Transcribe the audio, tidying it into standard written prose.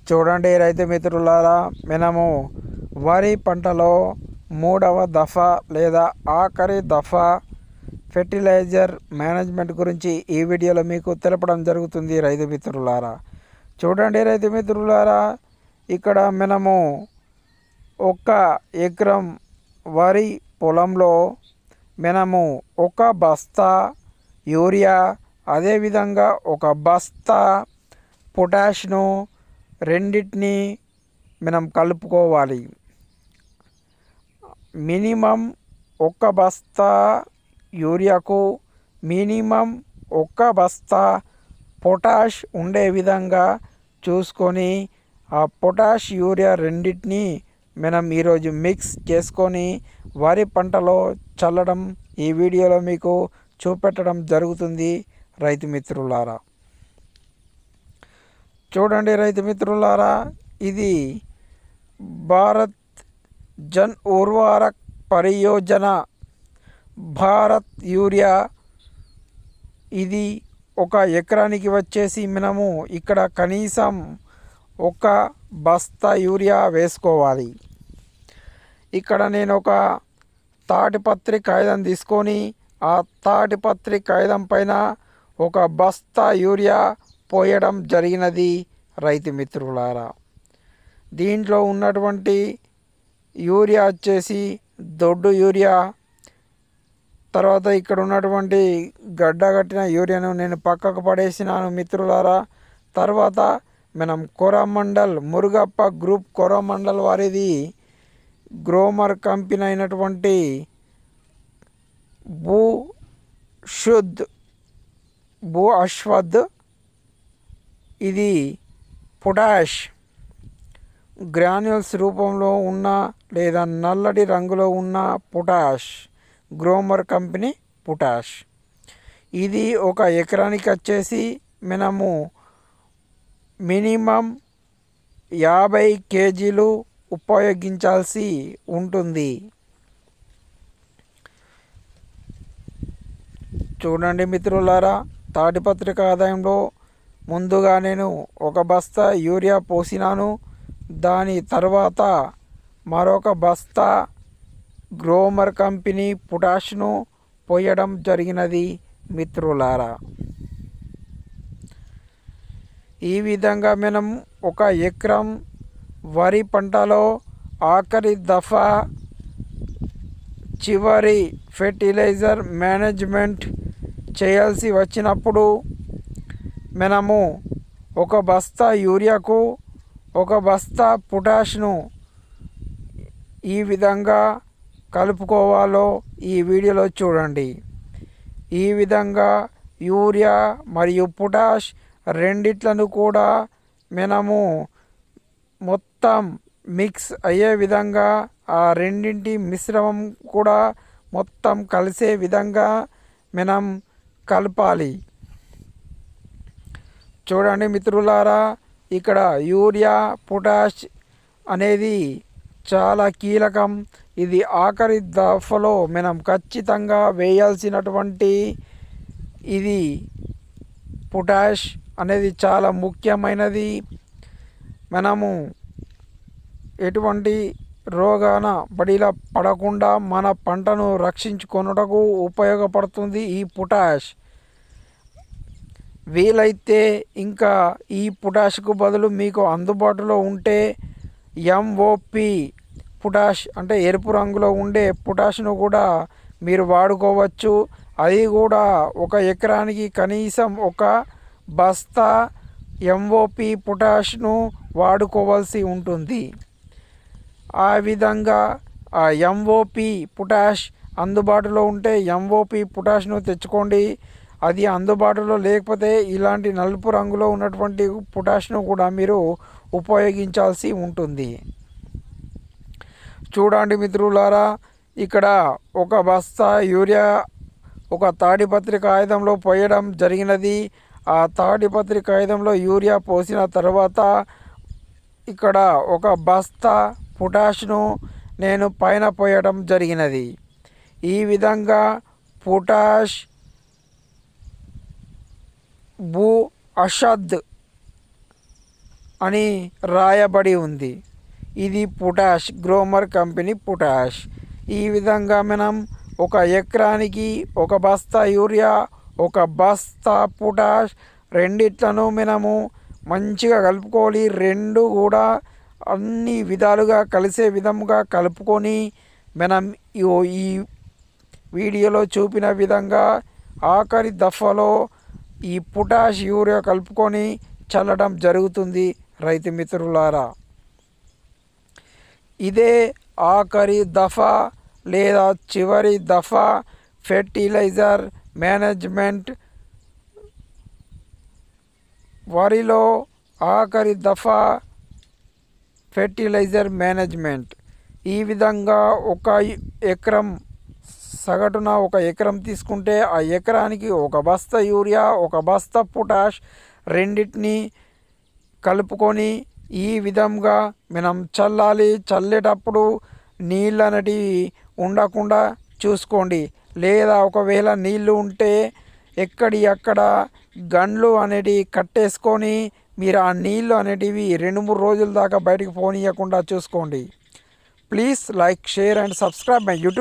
చూడండి రైతు మిత్రులారా, మనము వరి పంటలో మూడవ దఫా లేదా ఆఖరి దఫా ఫెర్టిలైజర్ మేనేజ్మెంట్ గురించి ఈ వీడియోలో మీకు తెలపడం జరుగుతుంది రైతు మిత్రులారా. చూడండి రైతు మిత్రులారా, ఇక్కడ మనము 1 ఎకరం వరి పొలంలో మనము 1 బస్తా యూరియా, అదేవిధంగా 1 బస్తా పొటాష్ను రెండింటిని మనం కలుపుకోవాలి. మినిమం 1 బస్తా యూరియాకు మినిమం 1 బస్తా పొటాష్ ఉండే విధంగా చూసుకొని ఆ పొటాష్ యూరియా రెండింటిని మనం ఈరోజు మిక్స్ చేసుకొని వరి పంటలో చల్లడం ఈ వీడియోలో మీకు చూపెట్టడం జరుగుతుంది రైతు మిత్రులారా. చూడండి రైతు మిత్రులారా, ఇది భారత్ జన్ ఉర్వారక్ పరియోజన భారత్ యూరియా. ఇది 1 ఎకరానికి వచ్చేసి మనము ఇక్కడ కనీసం 1 బస్తా యూరియా వేసుకోవాలి. ఇక్కడ నేను ఒక తాటిపత్రి కాగితం తీసుకొని ఆ తాటిపత్రి కాగితం పైన 1 బస్తా యూరియా పోయడం జరిగినది రైతు మిత్రులారా. దీంట్లో ఉన్నటువంటి యూరియా వచ్చేసి దొడ్డు యూరియా. తర్వాత ఇక్కడ ఉన్నటువంటి గడ్డగట్టిన యూరియాను నేను పక్కకు పడేసినాను మిత్రులారా. తర్వాత మనం కొరమండల్ మురుగప్ప గ్రూప్ కొరమండల్ వారిది గ్రోమర్ కంపెనీ అయినటువంటి భూ అశ్వద్, ఇది పొటాష్ గ్రాన్యూల్స్ రూపంలో ఉన్న లేదా నల్లటి రంగులో ఉన్న పొటాష్, గ్రోమర్ కంపెనీ పొటాష్. ఇది 1 ఎకరానికి వచ్చేసి మనము మినిమం 50 కేజీలు ఉపయోగించాల్సి ఉంటుంది. చూడండి మిత్రులారా, తాటిపత్రిక ఆదాయంలో ముందుగా నేను 1 బస్తా యూరియా పోసినాను. దాని తర్వాత మరొక బస్తా గ్రోమర్ కంపెనీ పొటాష్ను పోయడం జరిగినది మిత్రులారా. ఈ విధంగా మనం 1 ఎకరం వరి పంటలో ఆఖరి దఫా చివరి ఫెర్టిలైజర్ మేనేజ్మెంట్ చేయాల్సి వచ్చినప్పుడు మనము 1 బస్తా యూరియాకు 1 బస్తా పొటాష్ను ఈ విధంగా కలుపుకోవాలో ఈ వీడియోలో చూడండి. ఈ విధంగా యూరియా మరియు పొటాష్ రెండిట్లను కూడా మనము మొత్తం మిక్స్ అయ్యే విధంగా, ఆ రెండింటి మిశ్రమం కూడా మొత్తం కలిసే విధంగా మనం కలపాలి. చూడండి మిత్రులారా, ఇక్కడ యూరియా పొటాష్ అనేది చాలా కీలకం. ఇది ఆఖరి దఫలో మనం ఖచ్చితంగా వేయాల్సినటువంటి ఇది పొటాష్ అనేది చాలా ముఖ్యమైనది. మనము ఎటువంటి రోగాన బడిలా పడకుండా మన పంటను రక్షించుకొనుటకు ఉపయోగపడుతుంది ఈ పొటాష్. వీలైతే ఇంకా ఈ పొటాష్కు బదులు మీకు అందుబాటులో ఉంటే MOP పొటాష్ అంటే ఎరుపు రంగులో ఉండే పొటాష్ను కూడా మీరు వాడుకోవచ్చు. అది కూడా 1 ఎకరానికి కనీసం 1 బస్తా MOP పొటాష్ను వాడుకోవాల్సి ఉంటుంది. ఆ విధంగా ఆ MOP పొటాష్ అందుబాటులో ఉంటే MOP పొటాష్ను తెచ్చుకోండి. అది అందుబాటులో లేకపోతే ఇలాంటి నలుపు రంగులో ఉన్నటువంటి పొటాష్ను కూడా మీరు ఉపయోగించాల్సి ఉంటుంది. చూడండి మిత్రులారా, ఇక్కడ 1 బస్తా యూరియా 1 తాడిపత్రి కాగితంలో పోయడం జరిగినది. ఆ తాడిపత్రి కాగితంలో యూరియా పోసిన తర్వాత ఇక్కడ 1 బస్తా పొటాష్ను నేను పైన పోయడం జరిగినది. ఈ విధంగా పొటాష్ భూ అషద్ అని రాయబడి ఉంది. ఇది పొటాష్, గ్రోమర్ కంపెనీ పొటాష్. ఈ విధంగా మనం ఒక ఎకరానికి ఒక బస్తా యూరియా, ఒక బస్తా పొటాష్ రెండిట్లను మనము మంచిగా కలుపుకోవాలి. రెండు కూడా అన్ని విధాలుగా కలిసే విధముగా కలుపుకొని మనం ఈ వీడియోలో చూపిన విధంగా ఆఖరి దఫాలో ఈ పొటాష్ యూరియా కలుపుకొని చల్లడం జరుగుతుంది రైతు మిత్రులారా. ఇదే ఆఖరి దఫా లేదా చివరి దఫా ఫెర్టిలైజర్ మేనేజ్మెంట్. వరిలో ఆఖరి దఫా ఫెర్టిలైజర్ మేనేజ్మెంట్. ఈ విధంగా ఒక ఎకరం సగటున ఒక ఎకరం తీసుకుంటే ఆ ఎకరానికి ఒక బస్తా యూరియా, ఒక బస్తా పొటాష్ రెండింటిని కలుపుకొని ఈ విధంగా మనం చల్లాలి. చల్లేటప్పుడు నీళ్ళు అనేటివి ఉండకుండా చూసుకోండి. లేదా ఒకవేళ నీళ్ళు ఉంటే అక్కడ గన్లు అనేటివి కట్టేసుకొని మీరు ఆ నీళ్ళు అనేటివి 2-3 రోజుల దాకా బయటకు పోనీయకుండా చూసుకోండి. Please like, share and subscribe my YouTube.